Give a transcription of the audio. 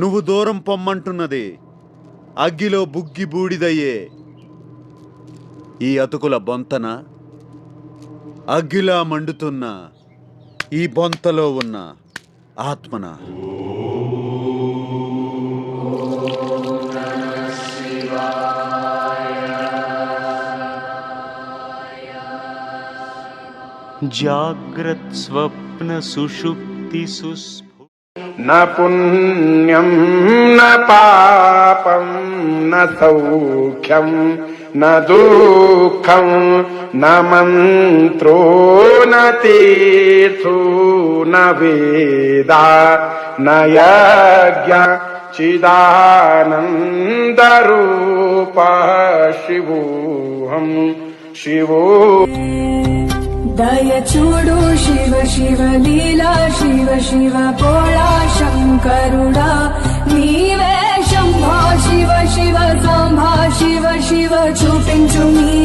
నువ్వు దూరం పొమ్మంటున్నది అగ్గిలో బుగ్గి బూడిదయ్యే ఈ అతుకుల బొంతన, అగ్గిలా మండుతున్న ఈ బొంతలో ఉన్న ఆత్మన. జాగ్రత్ స్వప్న సుషుప్తి न पुण्यं न पापं न सौख्यं न दुःखं न मन्त्रो न तीर्थो न वेदा न यज्ञ चिदानन्दरूपः शिवोऽहं शिवो. दय चूडु शिव शिव लीला शिव शिव भोळा शंकरुडा नीवे शंभो शिव शिव सांभा शिव शिव చూపించు నీ